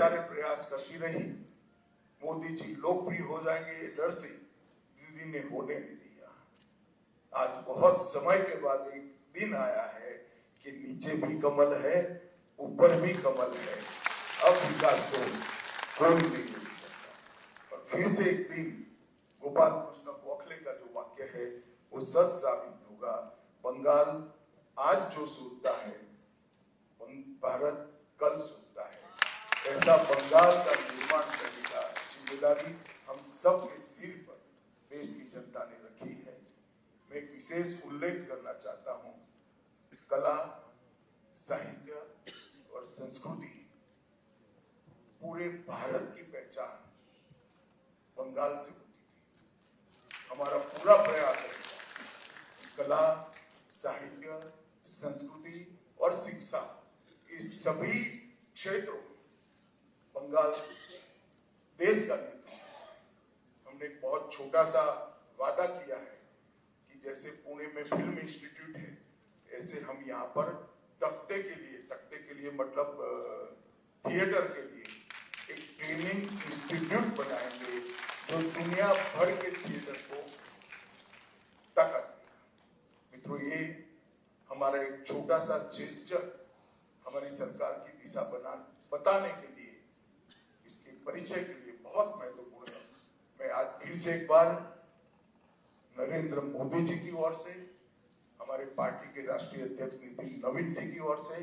सारे प्रयास करती रही। मोदी जी लोकप्रिय हो जाएंगे ये डर से दीदी ने होने नहीं दिया। आज बहुत समय के बाद एक दिन आया है कि नीचे भी कमल है, ऊपर भी कमल है। अब विकास को कोई नहीं रोक सकता। और फिर से एक दिन गोपाल कृष्ण गोखले का जो वाक्य है वो सच साबित होगा। बंगाल आज जो सोचता है भारत कल सोचता है। ऐसा बंगाल का निर्माण करने का जिम्मेदारी हम सब के सिर पर देश की जनता ने रखी है। मैं एक विशेष उल्लेख करना चाहता हूं। कला, साहित्य और संस्कृति पूरे भारत की पहचान बंगाल से होती थी। हमारा पूरा प्रयास है कला, साहित्य, संस्कृति और शिक्षा इस सभी क्षेत्रों में बंगाल देश का नेतृत्व। हमने एक बहुत छोटा सा वादा किया है कि जैसे पुणे में फिल्म इंस्टीट्यूट है, ऐसे हम यहाँ पर तख्ते के लिए मतलब थिएटर के लिए एक ट्रेनिंग इंस्टीट्यूट बनाएंगे जो दुनिया भर के थिएटर को ताकत देगा। मित्रों, ये हमारा एक छोटा सा जेस्चर हमारी सरकार की दिशा बताने के लिए, इसके परिचय के लिए बहुत महत्वपूर्ण है। मैं आज फिर से एक बार नरेंद्र मोदी जी की ओर से, हमारे पार्टी के राष्ट्रीय अध्यक्ष नितिन नवीन जी की ओर से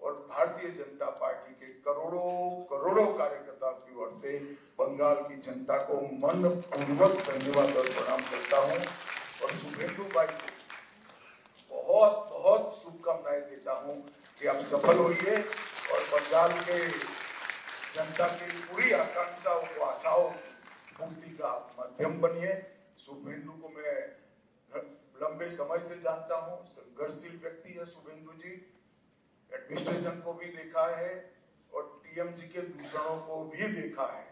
और भारतीय जनता पार्टी के करोड़ों कार्यकर्ताओं की ओर से बंगाल की जनता को मन पूर्वक धन्यवाद और प्रणाम करता हूं। और शुभेंदु भाई को बहुत बहुत शुभकामनाएं देता हूं कि आप सफल होइए और बंगाल के जनता की पूरी आकांक्षाओं को, आशाओं पूर्ति का माध्यम बनिए। शुभेंदु को मैं लंबे समय से जानता हूं, संघर्षशील व्यक्ति है शुभेंदु जी। एडमिनिस्ट्रेशन को भी देखा है और टीएमसी के दूसरों को भी देखा है।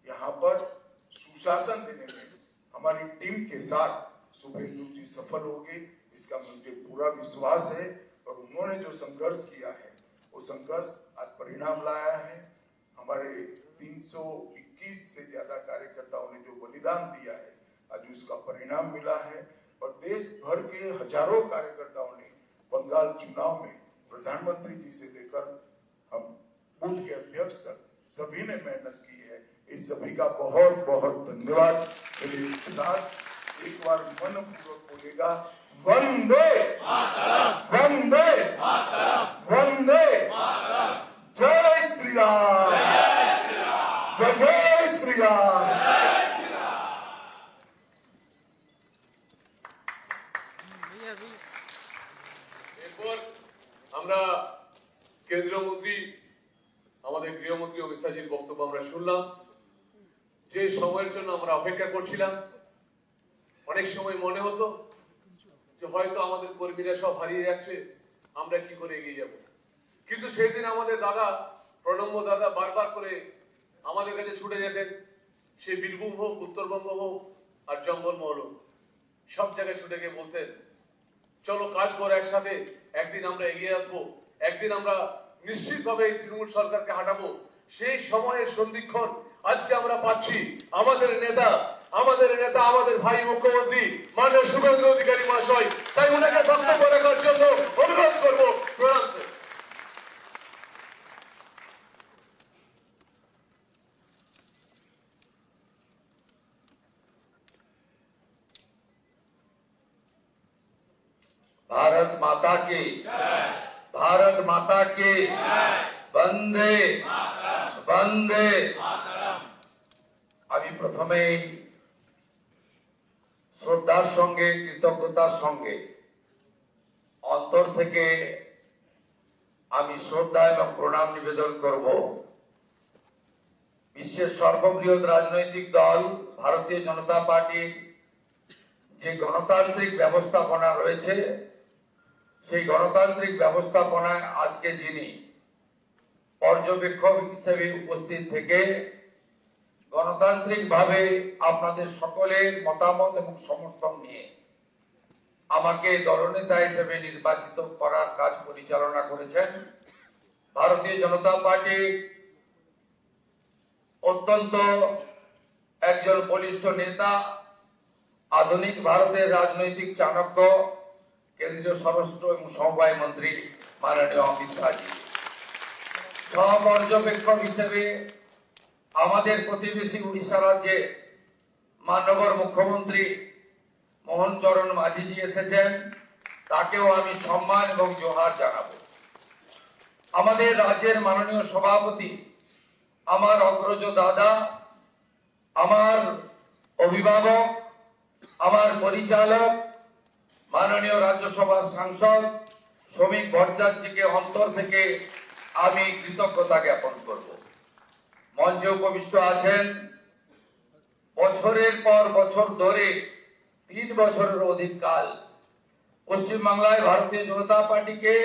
यहाँ पर सुशासन देने में हमारी टीम के साथ शुभेंदु जी सफल होंगे, इसका मुझे पूरा विश्वास है। और उन्होंने जो संघर्ष किया है वो संघर्ष आज परिणाम लाया है। हमारे 321 से ज्यादा कार्यकर्ताओं ने जो बलिदान दिया है आज उसका परिणाम मिला है। और देश भर के हजारों कार्यकर्ताओं ने बंगाल चुनाव में प्रधानमंत्री जी से लेकर हम बूथ के अध्यक्ष तक सभी ने मेहनत की है। इस सभी का बहुत बहुत धन्यवाद। मेरे साथ एक बार मनपूर्वक बोलेगा, वंदे वंदे वंदे, जय श्री राम, जय जय श्री राम। এরপর আমরা কেন্দ্রীয় মন্ত্রী আমাদের গৃহমন্ত্রী অমিত শাহজির বক্তব্য আমরা শুনলাম। যে সময়ের জন্য আমরা অপেক্ষা করছিলাম, অনেক সময় মনে হতো যে হয়তো আমাদের কর্মীরা সব হারিয়ে যাচ্ছে, আমরা কি করে এগিয়ে যাব। কিন্তু সেই দিন আমাদের দাদা, প্রণম্য দাদা বারবার করে আমাদের কাছে ছুটে যেতেন। সে বীরভূম হোক, উত্তরবঙ্গ হোক আর জঙ্গলমহল হোক, সব জায়গায় ছুটে গিয়ে বলতেন চলো কাজ করো একসাথে, একদিন আমরা এগিয়ে আসবো, একদিন আমরা নিশ্চিতভাবে এই তৃণমূল সরকারকে হাঁটাবো। সেই সময়ের সন্ধিক্ষণ আজকে আমরা পাচ্ছি। আমাদের নেতা, আমাদের ভাই মুখ্যমন্ত্রী মাননীয় শুভেন্দু অধিকারী মহাশয়, তাই ওনাকে বক্তব্য রাখার জন্য অনুরোধ করবো। প্রণাম। भारत माता की, भारत माता की, वंदे वंदे। আমি প্রথমেই শ্রদ্ধার সঙ্গে, কৃতজ্ঞতার সঙ্গে অন্তর থেকে আমি শ্রদ্ধা এবং প্রণাম নিবেদন করব বিশ্বের সর্ববৃহৎ রাজনৈতিক দল ভারতীয় জনতা পার্টির যে গণতান্ত্রিক ব্যবস্থাপনা রয়েছে, সেই গণতান্ত্রিক ব্যবস্থাপনায় আজকে যিনি পর্যবেক্ষক হিসেবে উপস্থিত থেকে গণতান্ত্রিকভাবে আপনাদের সকলের মতামত এবং সমর্থন নিয়ে আমাকে দলনেতা হিসেবে নির্বাচিত করার কাজ পরিচালনা করেছেন ভারতীয় জনতা পার্টি অত্যন্ত একজন বলিষ্ঠ নেতা, আধুনিক ভারতের রাজনৈতিক চাণক্য, কেন্দ্রীয় স্বরাষ্ট্র এবং সমবায় মন্ত্রী মাননীয় অমিত শাহজি। সহপর্যবেক্ষক হিসেবে আমাদের প্রতিবেশী উড়িষ্যা রাজ্যে মাননীয় মুখ্যমন্ত্রী মোহন চরণ মাঝিজি এসেছেন, তাকেও আমি সম্মান এবং জোহার জানাবো। আমাদের রাজ্যের মাননীয় সভাপতি, আমার অগ্রজ দাদা, আমার অভিভাবক, আমার পরিচালক, মাননীয় রাজ্যসভার সাংসদ শ্রমিক ভট্টাচার্যকে অন্তর থেকে আমি কৃতজ্ঞতা জ্ঞাপন করব। মঞ্চে উপবিষ্ট আছেন বছরের পর বছর ধরে 3 বছরের অধিক কাল পশ্চিমবাংলায় ভারতীয় জনতা পার্টিকে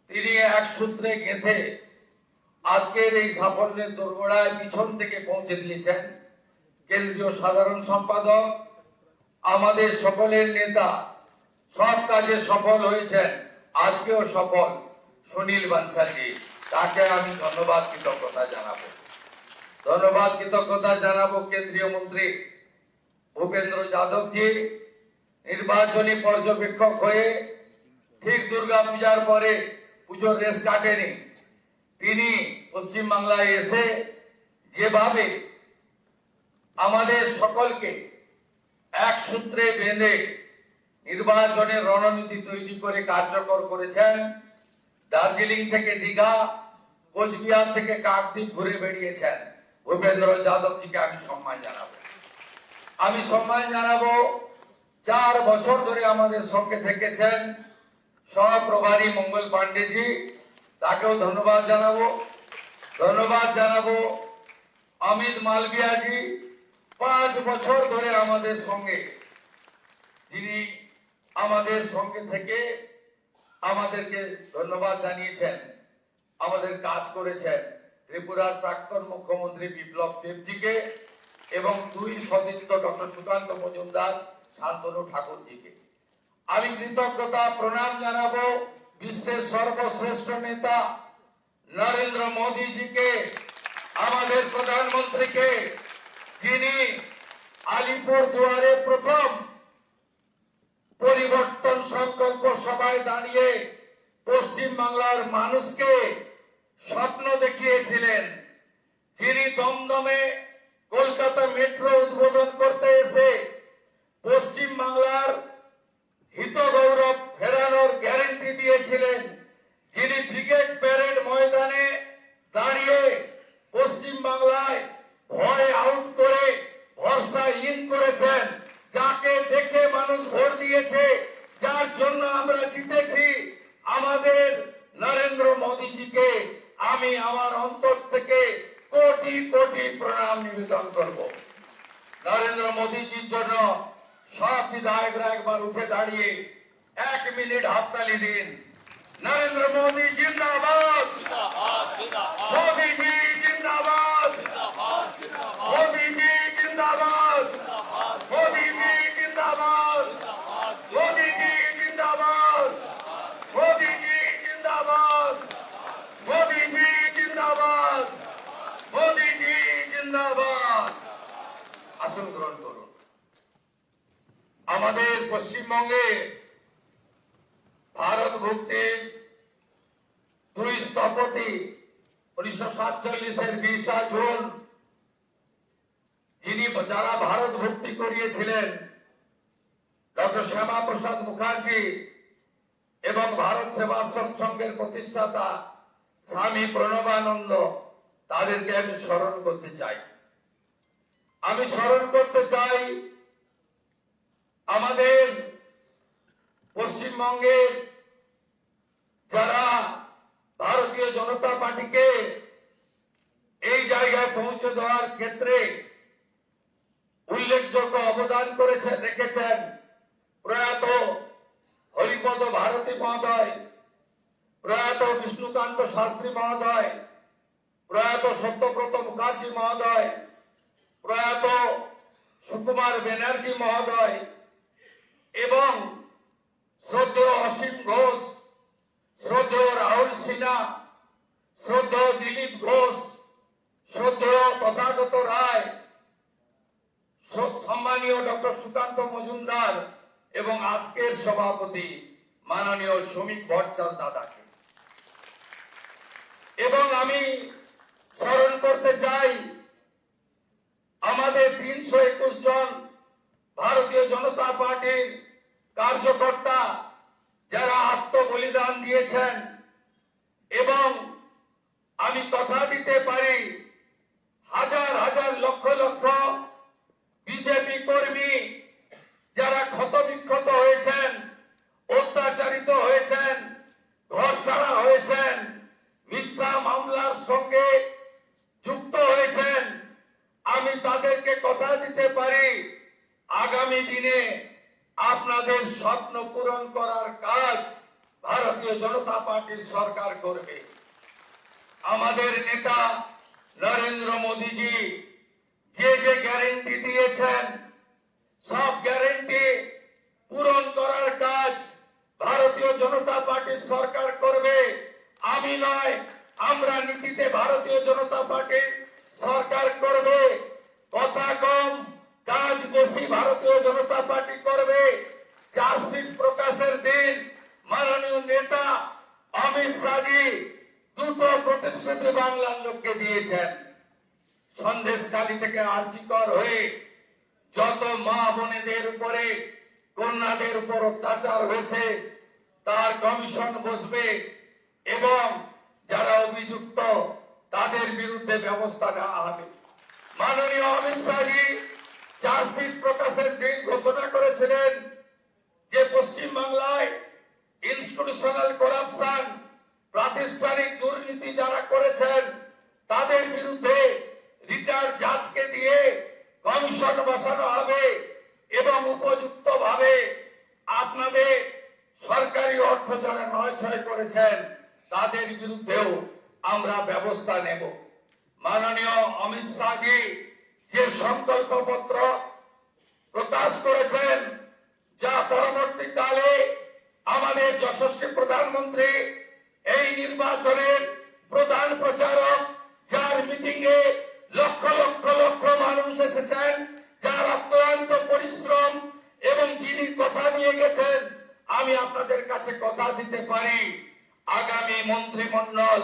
তিনি এক সূত্রে গেঁথে আজকের এই সাফল্যের দোরগোড়ায় পিছন থেকে পৌঁছে দিয়েছেন কেন্দ্রীয় সাধারণ সম্পাদক, আমাদের সকলের নেতা, সব কাজে সফল হয়েছেন, আজকেও সফল সুনীল বানসালজি। তাকে আমি ধন্যবাদ কৃতজ্ঞতা জানাবো। কেন্দ্রীয় মন্ত্রী ভূপেন্দ্র যাদবজি নির্বাচনী পর্যবেক্ষক হয়ে ঠিক দুর্গা পূজার পরে পুজোর রেস কাটেনি, তিনি পশ্চিমবাংলায় এসে যেভাবে আমাদের সকলকে এক সূত্রে বেঁধে নির্বাচনের রণনীতি তৈরি করে কার্যকর করেছেন। দার্জিলিং থেকে দীঘা, কোচবিহার থেকে কাকদ্বীপ ঘুরে বেরিয়েছেন। ভূপেন্দ্র যাদবজিকে আমি সম্মান জানাবো। 4 বছর ধরে আমাদের সঙ্গে থেকেছেন সহপ্রভারী মঙ্গল পান্ডেজি, তাকেও ধন্যবাদ জানাবো। অমিত মালভিয়াজি 5 বছর ধরে আমাদের সঙ্গে, যিনি আমাদের সঙ্গে থেকে আমাদেরকে ধন্যবাদ জানিয়েছেন, আমাদের কাজ করেছেন। ত্রিপুরার প্রাক্তন মুখ্যমন্ত্রী বিপ্লব দেবজিকে এবং 2 সতীর্থ ডক্টর সুকান্ত মজুমদার, শান্তনু ঠাকুরজিকে আমি কৃতজ্ঞতা প্রণাম জানাবো। বিশ্বের সর্বশ্রেষ্ঠ নেতা নরেন্দ্র মোদীজিকে, আমাদের প্রধানমন্ত্রীকে, যিনি আলিপুর দুয়ারে প্রথম পরিবর্তন সংকল্প সভায় দাঁড়িয়ে পশ্চিম বাংলার মানুষকে স্বপ্ন দেখিয়েছিলেন, যিনি দমদমে কলকাতা মেট্রো উদ্বোধন করতে এসে পশ্চিম বাংলার হিত গৌরব ফেরানোর গ্যারান্টি দিয়েছিলেন, যিনি ব্রিগেড প্যারেড ময়দানে দাঁড়িয়ে পশ্চিম বাংলায় ভয় আউট করে ভরসা ইন করেছেন, যাকে দেখে মানুষ ভোট দিয়েছে, যার জন্য আমরা জিতেছি, আমাদের নরেন্দ্র মোদীজিকে আমি আমার অন্তর থেকে কোটি কোটি প্রণাম নিবেদন করব। নরেন্দ্র মোদীজির জন্য সব বিধায়করা একবার উঠে দাঁড়িয়ে 1 মিনিট হাততালি দিন। নরেন্দ্র মোদী জিন্দাবাদ, মোদীজি জিন্দাবাদ, মোদীজি জিন্দাবাদ, মোদীজি জিন্দাবাদ, মোদীজি জিন্দাবাদ, মোদীজি জিন্দাবাদ, মোদীজি জিন্দাবাদ, মোদীজি জিন্দাবাদ। আসন গ্রহণ করুন। আমাদের পশ্চিমবঙ্গে ভারত ভুক্তির 2 স্থপতি 1947-এর 20 জুন যারা ভারত ভক্তি করিয়েছিলেন, ডক্টর শ্যামা প্রসাদ মুখার্জি এবং ভারত সেবাশ্রম সংঘের প্রতিষ্ঠাতা স্বামী প্রণবানন্দ, তাদেরকে আমি স্মরণ করতে চাই। আমাদের পশ্চিমবঙ্গের যারা ভারতীয় জনতা পার্টিকে এই জায়গায় পৌঁছে দেওয়ার ক্ষেত্রে উল্লেখযোগ্য অবদান রেখেছেন, প্রয়াত হরিপদ ভারতী মহোদয়, প্রয়াত বিষ্ণুকান্ত শাস্ত্রী মহোদয়, প্রয়াত সত্যব্রত মুখার্জি মহোদয়, প্রয়াত সুকুমার ব্যানার্জি মহোদয় এবং শ্রদ্ধেয় অসীম ঘোষ, শ্রদ্ধেয় রাহুল সিনহা, শ্রদ্ধেয় দিলীপ ঘোষ, শ্রদ্ধেয় সুকান্ত মজুমদার এবং আজকের সভাপতি মাননীয় শ্রমিক ভট্টাচার্য দাদাকে। এবং আমি স্মরণ করতে চাই আমাদের 321 জন ভারতীয় জনতা পার্টির কার্যকর্তা যারা আত্মবলিদান দিয়েছেন, এবং আমি কথা দিতে পারি হাজার হাজার লক্ষ লক্ষ বিজেপি কর্মী যারা ক্ষতবিক্ষত হয়েছেন, অত্যাচারিত হয়েছেন, ঘর ছাড়া হয়েছেন, মিথ্যা মামলার সঙ্গে যুক্ত হয়েছেন, আমি তাদেরকে কথা দিতে পারি আগামী দিনে আপনাদের স্বপ্ন পূরণ করার কাজ ভারতীয় জনতা পার্টির সরকার করবে। আমাদের নেতা নরেন্দ্র মোদীজি যে যে গ্যারেন্টি দিয়েছেন সব গ্যারেন্টি পূরণ করার কাজ ভারতীয় জনতা পার্টির সরকার করবে। আমি নয়, আমরা নীতিতে ভারতীয় জনতা পার্টির সরকার করবে। কথা কম কাজ বেশি ভারতীয় জনতা পার্টি করবে। চার্জশিট প্রকাশের দিন মাননীয় নেতা অমিত শাহজি দুটো প্রতিশ্রুতি বাংলার লোককে দিয়েছেন। সন্দেশখালী থেকে আরজিকর হয়ে যত মা বোনেদের উপরে কন্যাদের উপর অত্যাচার হয়েছে তার কমিশন বসবে এবং যারা অভিযুক্ত তাদের বিরুদ্ধে ব্যবস্থা নেওয়া হবে। মাননীয় অমিত শাহজি চার্জশিট প্রকাশের দিন ঘোষণা করেছিলেন যে পশ্চিম বাংলায় ইনস্টিটিউশনাল করাপশন, প্রাতিষ্ঠানিক দুর্নীতি যারা করেছেন তাদের বিরুদ্ধে রিটায়ার্ড জাজকে দিয়ে কমিশন বসানো হবে এবং উপযুক্ত ভাবে আপনাদের সরকারি অর্থ যারা নয়ছয় করেছেন তাদের বিরুদ্ধেও আমরা ব্যবস্থা নেব। মাননীয় অমিত শাহজি যে সংকল্পপত্র প্রকাশ করেছেন যা পরবর্তীকালে আমাদের যশস্বী প্রধানমন্ত্রী এই নির্বাচনের প্রধান প্রচারক, যার মিটিং এ লক্ষ লক্ষ লক্ষ মানুষ এসেছেন, যার অক্লান্ত পরিশ্রম এবং যিনি কথা দিয়ে গেছেন, আমি আপনাদের কাছে কথা দিতে পারি আগামী মন্ত্রিমণ্ডল,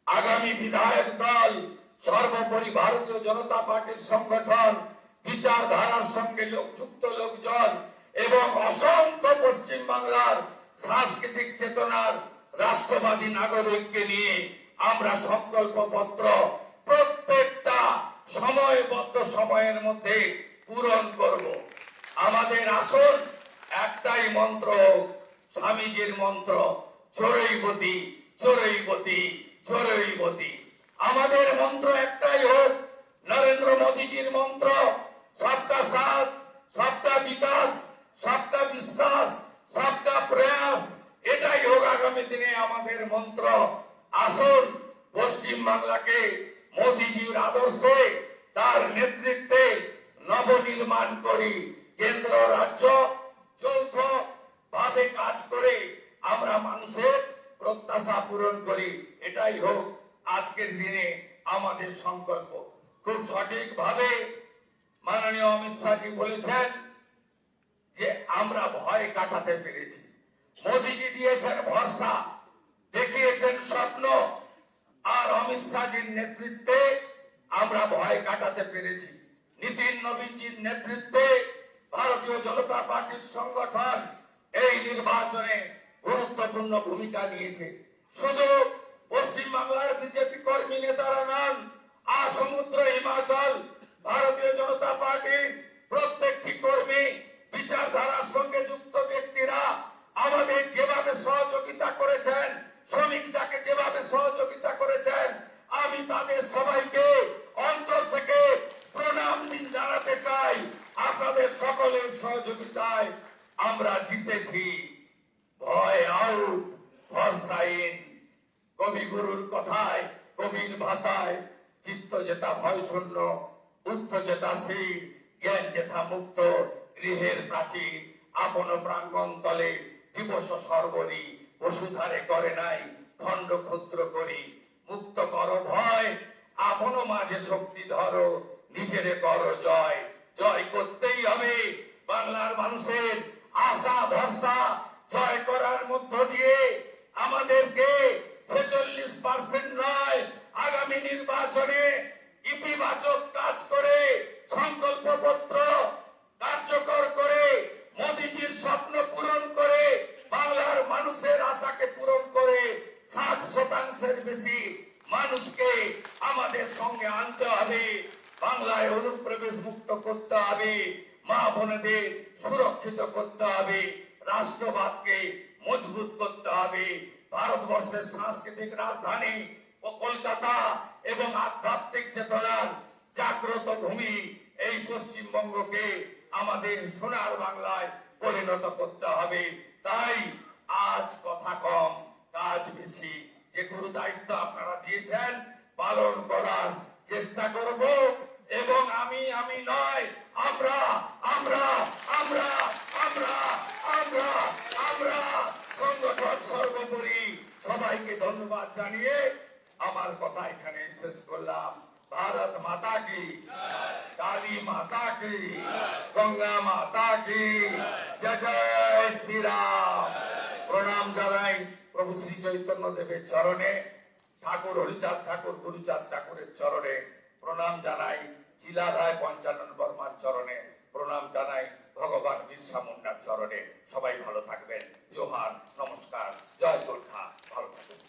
আগামী বিধায়ক দল, সর্বোপরি ভারতীয় জনতা পার্টির সংগঠন, বিচারধারার সঙ্গে যুক্ত লোকজন এবং অসংখ্য পশ্চিম বাংলার সাংস্কৃতিক চেতনার রাষ্ট্রবাদী নাগরিককে নিয়ে আমরা সংকল্পপত্র প্রত্যেকটা সময়বদ্ধ সময়ের মধ্যে পূরণ করব। আমাদের আসল একটাই মন্ত্র, স্বামীজির মন্ত্র, চোরৈবতী চোরৈবতী চোরৈবতী। আমাদের মন্ত্র একটাই হোক নরেন্দ্র মোদীজির মন্ত্র, সবকা সাথ, সবকা বিকাশ, সবকা বিশ্বাস, সবকা প্রয়াস। এটাই হোক আগামী দিনে আমাদের মন্ত্র। আসুন পশ্চিম বাংলাকে মোদীজির আদর্শে তার নেতৃত্বে নবনির্মাণ করি। কেন্দ্র রাজ্য যৌথ ভাবে কাজ করে আমরা মানুষের প্রত্যাশা পূরণ করি। এটাই হোক আজকের দিনে আমাদের সংকল্প। খুব সঠিক ভাবে মাননীয় অমিত শাহজি বলেছেন যে আমরা ভয় কাটাতে পেরেছি। মোদীজি দিয়েছেন ভরসা, দেখিয়েছেন স্বপ্ন, আর অমিত শাহজির নেতৃত্বে আমরা ভয় কাটাতে পেরেছি। নীতিন নবীনজির নেতৃত্বে ভারতীয় জনতা পার্টির সংগঠন এই নির্বাচনে গুরুত্বপূর্ণ ভূমিকা নিয়েছে। শুধু পশ্চিম বাংলার বিজেপি কর্মী নেতারা নন, সমুদ্র হিমাচল ভারতীয় জনতা পার্টির প্রত্যেকটি কর্মী, বিচারধারার সঙ্গে যুক্ত ব্যক্তিরা আমাদের যেভাবে সহযোগিতা করেছেন, শ্রমিক যাকে যেভাবে সহযোগিতা করেছেন, আমি তাদের সবাইকে অন্তর থেকে প্রণাম জানাতে চাই। আপনাদের সকলের সহযোগিতায় আমরা জিতেছি। ভয় আউট, ভরসা ইন। কবিগুরুর কথায়, কবির ভাষায়, চিত্ত যেতা ভয় শূন্য, উত্থ যেতা শীল, জ্ঞান যেথা মুক্ত, গৃহের প্রাচীর আপন প্রাঙ্গণ তলে দিবস সর্বরি, বসুধারে করে নাই খণ্ড ক্ষুদ্র করি, মুক্ত কর ভয়, আপন মাঝে শক্তি ধরো, নিজেরে কর জয়। জয় করতেই হবে বাংলার মানুষের আশা ভরসা জয় করার মধ্য দিয়ে আমাদেরকে 46% নয়, আগামী নির্বাচনে ইতিবাচক কাজ করে সংকল্পপত্র কার্যকর করে মোদিজির স্বপ্ন পূরণ করে বাংলার মানুষের আশাকে পূরণ করে 60% বেশি মানুষকে আমাদের সঙ্গে আনতে হবে। বাংলায় অনুপ্রবেশ মুক্ত করতে হবে, মা বোনেদের সুরক্ষিত করতে হবে, রাষ্ট্রবাদকে মজবুত করতে হবে। ভারতবর্ষের সাংস্কৃতিক রাজধানী ও কলকাতা এবং আধ্যাত্মিক চেতনার জাগ্রত ভূমি এই পশ্চিমবঙ্গকে আমাদের সোনার বাংলায় পরিণত করতে হবে। তাই আজ কথা কম কাজ বেশি, যে গুরু দায়িত্ব আপনারা দিয়েছেন পালন করার চেষ্টা করব। এবং আমি নয়, আমরা আমরা আমরা আমরা আমরা আমরা সংগঠন সর্বোপরি। সবাইকে ধন্যবাদ জানিয়ে আমার কথা এখানে শেষ করলাম। भारत माता की, काली माता की, गंगा माता की, जय जय श्री राम। प्रणाम জানাই প্রভু শ্রী চৈতন্য দেবের চরণে, ঠাকুর হরিচাঁদ ঠাকুর গুরুচাঁদ ঠাকুরের চরণে প্রণাম জানাই, চিলারায় পঞ্চানন বর্মার চরণে প্রণাম জানাই, ভগবান বিরসা মুন্ডার চরণে। সবাই ভালো থাকবেন। জোহার, নমস্কার, জয় গোর্খা। ভালো থাকবেন।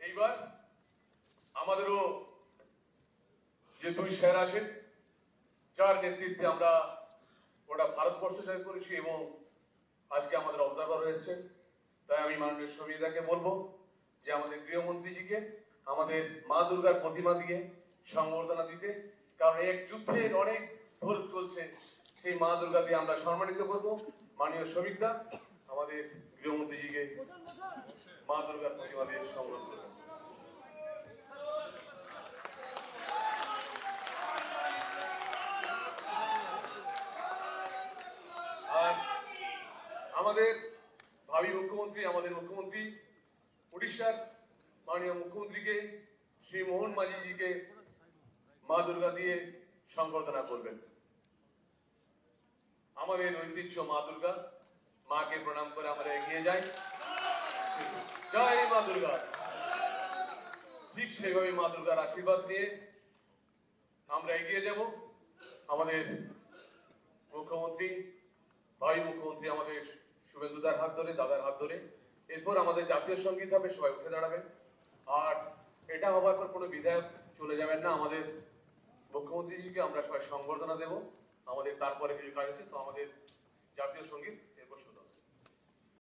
এইবার আমাদেরও যে দুই স্যার আছেন, যার নেতৃত্বে আমরা গোটা ভারতবর্ষ জয় করেছি এবং আজকে আমাদের অবজারভার হয়েছে, তাই আমি মাননীয় সমিতাকে বলবো যে আমাদের গৃহমন্ত্রীজিকে আমাদের মা দুর্গার প্রতিমা দিয়ে সংবর্ধনা দিতে, কারণ এক যুদ্ধের অনেক ধর চলছে, সেই মা দুর্গা দিয়ে আমরা সম্মানিত করব। মাননীয় সমিতা আমাদের গৃহমন্ত্রীজিকে মা দুর্গার প্রতিমা দিয়ে সম্বোধন করব। আর আমাদের ভাবী মুখ্যমন্ত্রী, আমাদের মুখ্যমন্ত্রী উড়িষ্যার মাননীয় মুখ্যমন্ত্রীকে শ্রী মোহন মাঝিজিকে মা দুর্গা দিয়ে সংবর্ধনা করবেন। আমাদের ঐতিহ্য মা দুর্গা, মাকে প্রণাম করে আমরা এগিয়ে যাই। জয় মা দুর্গা। ঠিক সেইভাবে মা দুর্গার আশীর্বাদ নিয়ে আমরা এগিয়ে যাব। আমাদের মুখ্যমন্ত্রী, ভাই মুখ্যমন্ত্রী আমাদের শুভেন্দুদার হাত ধরে, দাদার হাত ধরে, এরপর আমাদের জাতীয় সঙ্গীত হবে, সবাই উঠে দাঁড়াবেন। আর এটা হবার পর কোনো বিধায়ক চলে যাবেন না, আমাদের মুখ্যমন্ত্রীজিকে আমরা সবাই সংবর্ধনা দেব। আমাদের তারপরে কিছু কাজ আছে, তো আমাদের জাতীয় সঙ্গীত এরপর শুরু।